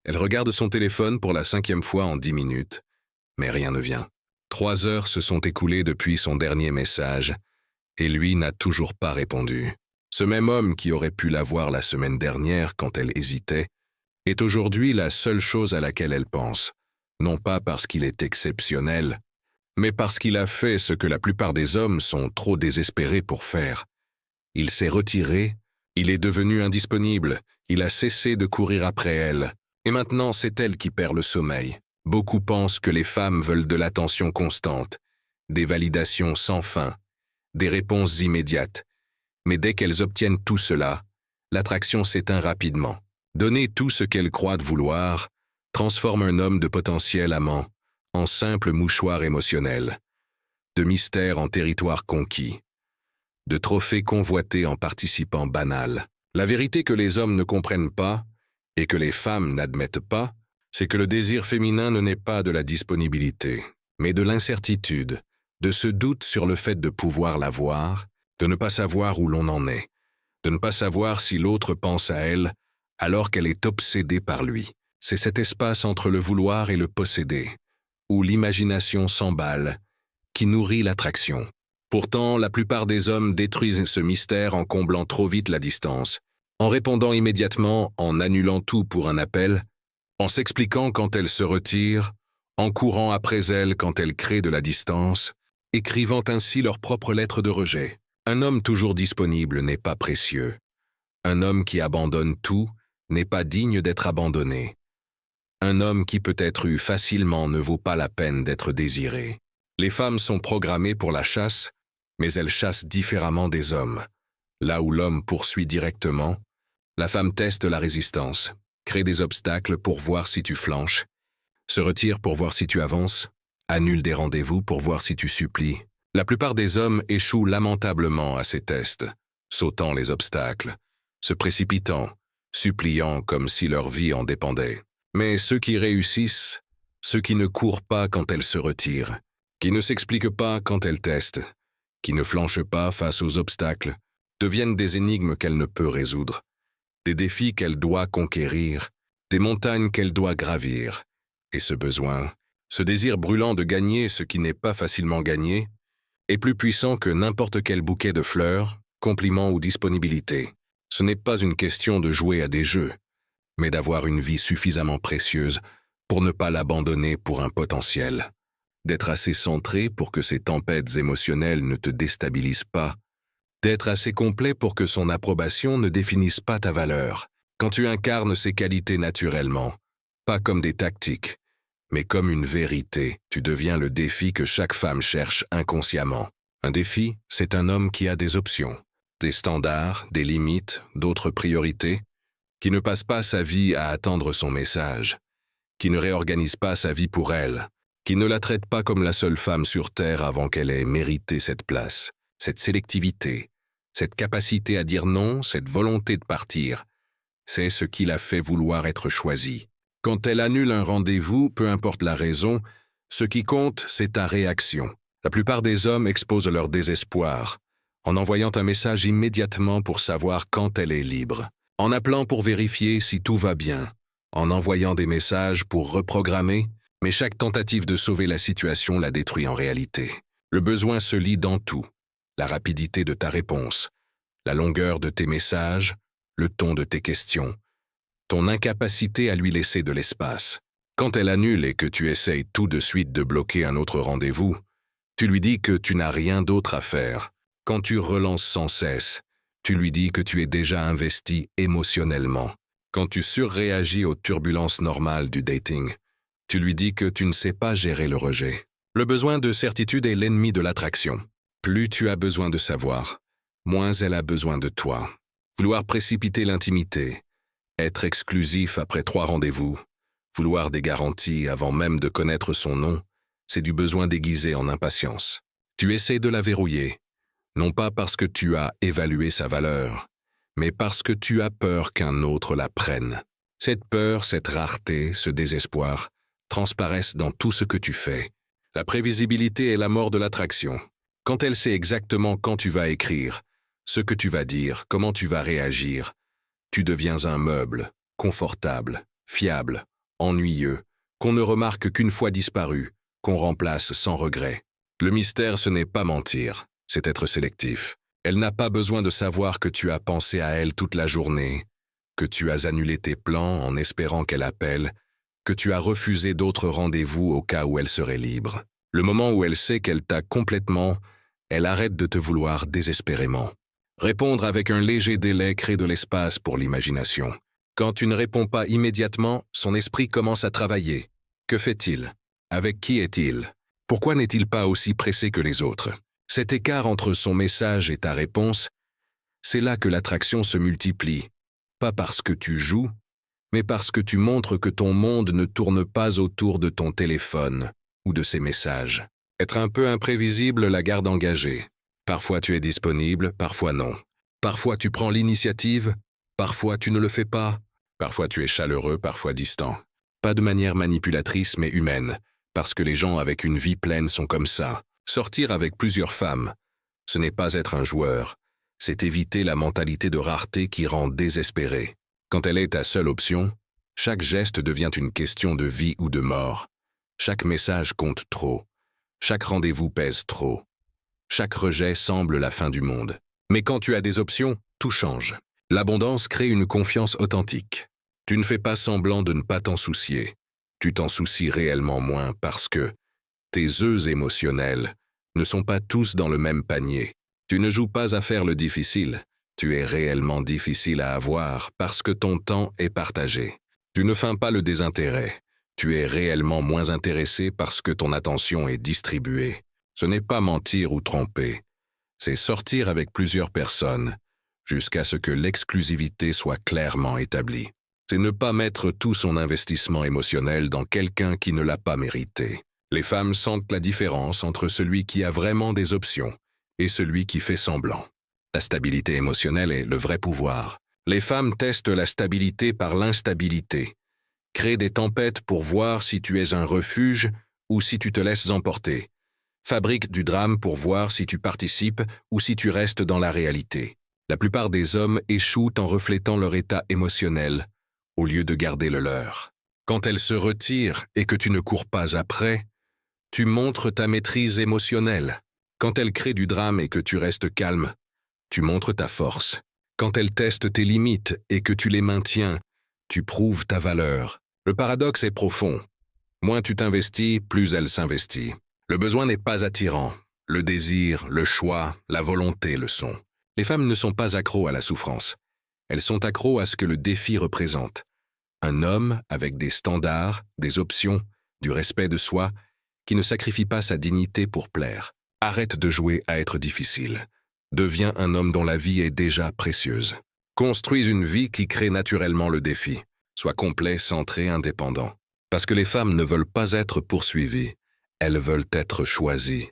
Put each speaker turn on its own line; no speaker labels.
Elle regarde son téléphone pour la 5e fois en 10 minutes, mais rien ne vient. 3 heures se sont écoulées depuis son dernier message, et lui n'a toujours pas répondu. Ce même homme qui aurait pu la voir la semaine dernière quand elle hésitait, est aujourd'hui la seule chose à laquelle elle pense, non pas parce qu'il est exceptionnel, mais parce qu'il a fait ce que la plupart des hommes sont trop désespérés pour faire. Il s'est retiré, il est devenu indisponible, il a cessé de courir après elle, et maintenant c'est elle qui perd le sommeil. Beaucoup pensent que les femmes veulent de l'attention constante, des validations sans fin, des réponses immédiates. Mais dès qu'elles obtiennent tout cela, l'attraction s'éteint rapidement. Donner tout ce qu'elles croient de vouloir transforme un homme de potentiel amant en simple mouchoir émotionnel, de mystère en territoire conquis, de trophée convoité en participant banal. La vérité que les hommes ne comprennent pas, et que les femmes n'admettent pas, c'est que le désir féminin ne naît pas de la disponibilité, mais de l'incertitude, de ce doute sur le fait de pouvoir l'avoir, de ne pas savoir où l'on en est, de ne pas savoir si l'autre pense à elle alors qu'elle est obsédée par lui. C'est cet espace entre le vouloir et le posséder, où l'imagination s'emballe, qui nourrit l'attraction. Pourtant, la plupart des hommes détruisent ce mystère en comblant trop vite la distance, en répondant immédiatement, en annulant tout pour un appel, en s'expliquant quand elle se retire, en courant après elle quand elle crée de la distance, écrivant ainsi leur propre lettre de rejet. Un homme toujours disponible n'est pas précieux. Un homme qui abandonne tout n'est pas digne d'être abandonné. Un homme qui peut être eu facilement ne vaut pas la peine d'être désiré. Les femmes sont programmées pour la chasse, mais elles chassent différemment des hommes. Là où l'homme poursuit directement, la femme teste la résistance, crée des obstacles pour voir si tu flanches, se retire pour voir si tu avances, annule des rendez-vous pour voir si tu supplies. La plupart des hommes échouent lamentablement à ces tests, sautant les obstacles, se précipitant, suppliant comme si leur vie en dépendait. Mais ceux qui réussissent, ceux qui ne courent pas quand elles se retirent, qui ne s'expliquent pas quand elles testent, qui ne flanchent pas face aux obstacles, deviennent des énigmes qu'elle ne peut résoudre, des défis qu'elle doit conquérir, des montagnes qu'elle doit gravir. Et ce besoin, ce désir brûlant de gagner ce qui n'est pas facilement gagné, est plus puissant que n'importe quel bouquet de fleurs, compliment ou disponibilité. Ce n'est pas une question de jouer à des jeux, mais d'avoir une vie suffisamment précieuse pour ne pas l'abandonner pour un potentiel, d'être assez centré pour que ces tempêtes émotionnelles ne te déstabilisent pas, d'être assez complet pour que son approbation ne définisse pas ta valeur, quand tu incarnes ces qualités naturellement, pas comme des tactiques, mais comme une vérité, tu deviens le défi que chaque femme cherche inconsciemment. Un défi, c'est un homme qui a des options, des standards, des limites, d'autres priorités, qui ne passe pas sa vie à attendre son message, qui ne réorganise pas sa vie pour elle, qui ne la traite pas comme la seule femme sur Terre avant qu'elle ait mérité cette place, cette sélectivité, cette capacité à dire non, cette volonté de partir. C'est ce qui l'a fait vouloir être choisie. Quand elle annule un rendez-vous, peu importe la raison, ce qui compte, c'est ta réaction. La plupart des hommes exposent leur désespoir, en envoyant un message immédiatement pour savoir quand elle est libre, en appelant pour vérifier si tout va bien, en envoyant des messages pour reprogrammer, mais chaque tentative de sauver la situation la détruit en réalité. Le besoin se lit dans tout, la rapidité de ta réponse, la longueur de tes messages, le ton de tes questions, ton incapacité à lui laisser de l'espace. Quand elle annule et que tu essayes tout de suite de bloquer un autre rendez-vous, tu lui dis que tu n'as rien d'autre à faire. Quand tu relances sans cesse, tu lui dis que tu es déjà investi émotionnellement. Quand tu surréagis aux turbulences normales du dating, tu lui dis que tu ne sais pas gérer le rejet. Le besoin de certitude est l'ennemi de l'attraction. Plus tu as besoin de savoir, moins elle a besoin de toi. Vouloir précipiter l'intimité, être exclusif après 3 rendez-vous, vouloir des garanties avant même de connaître son nom, c'est du besoin déguisé en impatience. Tu essaies de la verrouiller, non pas parce que tu as évalué sa valeur, mais parce que tu as peur qu'un autre la prenne. Cette peur, cette rareté, ce désespoir, transparaissent dans tout ce que tu fais. La prévisibilité est la mort de l'attraction. Quand elle sait exactement quand tu vas écrire, ce que tu vas dire, comment tu vas réagir, tu deviens un meuble, confortable, fiable, ennuyeux, qu'on ne remarque qu'une fois disparu, qu'on remplace sans regret. Le mystère, ce n'est pas mentir, c'est être sélectif. Elle n'a pas besoin de savoir que tu as pensé à elle toute la journée, que tu as annulé tes plans en espérant qu'elle appelle, que tu as refusé d'autres rendez-vous au cas où elle serait libre. Le moment où elle sait qu'elle t'a complètement, elle arrête de te vouloir désespérément. Répondre avec un léger délai crée de l'espace pour l'imagination. Quand tu ne réponds pas immédiatement, son esprit commence à travailler. Que fait-il? Avec qui est-il? Pourquoi n'est-il pas aussi pressé que les autres? Cet écart entre son message et ta réponse, c'est là que l'attraction se multiplie. Pas parce que tu joues, mais parce que tu montres que ton monde ne tourne pas autour de ton téléphone ou de ses messages. Être un peu imprévisible la garde engagée. Parfois tu es disponible, parfois non. Parfois tu prends l'initiative, parfois tu ne le fais pas. Parfois tu es chaleureux, parfois distant. Pas de manière manipulatrice mais humaine, parce que les gens avec une vie pleine sont comme ça. Sortir avec plusieurs femmes, ce n'est pas être un joueur, c'est éviter la mentalité de rareté qui rend désespéré. Quand elle est ta seule option, chaque geste devient une question de vie ou de mort. Chaque message compte trop. Chaque rendez-vous pèse trop. Chaque rejet semble la fin du monde. Mais quand tu as des options, tout change. L'abondance crée une confiance authentique. Tu ne fais pas semblant de ne pas t'en soucier. Tu t'en soucies réellement moins parce que tes œufs émotionnels ne sont pas tous dans le même panier. Tu ne joues pas à faire le difficile. Tu es réellement difficile à avoir parce que ton temps est partagé. Tu ne feins pas le désintérêt. Tu es réellement moins intéressé parce que ton attention est distribuée. Ce n'est pas mentir ou tromper. C'est sortir avec plusieurs personnes jusqu'à ce que l'exclusivité soit clairement établie. C'est ne pas mettre tout son investissement émotionnel dans quelqu'un qui ne l'a pas mérité. Les femmes sentent la différence entre celui qui a vraiment des options et celui qui fait semblant. La stabilité émotionnelle est le vrai pouvoir. Les femmes testent la stabilité par l'instabilité. Créent des tempêtes pour voir si tu es un refuge ou si tu te laisses emporter. Fabriquent du drame pour voir si tu participes ou si tu restes dans la réalité. La plupart des hommes échouent en reflétant leur état émotionnel, au lieu de garder le leur. Quand elles se retirent et que tu ne cours pas après, tu montres ta maîtrise émotionnelle. Quand elles créent du drame et que tu restes calme, tu montres ta force. Quand elles testent tes limites et que tu les maintiens, tu prouves ta valeur. Le paradoxe est profond. Moins tu t'investis, plus elle s'investit. Le besoin n'est pas attirant. Le désir, le choix, la volonté le sont. Les femmes ne sont pas accros à la souffrance. Elles sont accros à ce que le défi représente. Un homme avec des standards, des options, du respect de soi, qui ne sacrifie pas sa dignité pour plaire. Arrête de jouer à être difficile. Deviens un homme dont la vie est déjà précieuse. Construis une vie qui crée naturellement le défi. Sois complet, centré, indépendant. Parce que les femmes ne veulent pas être poursuivies. Elles veulent être choisies.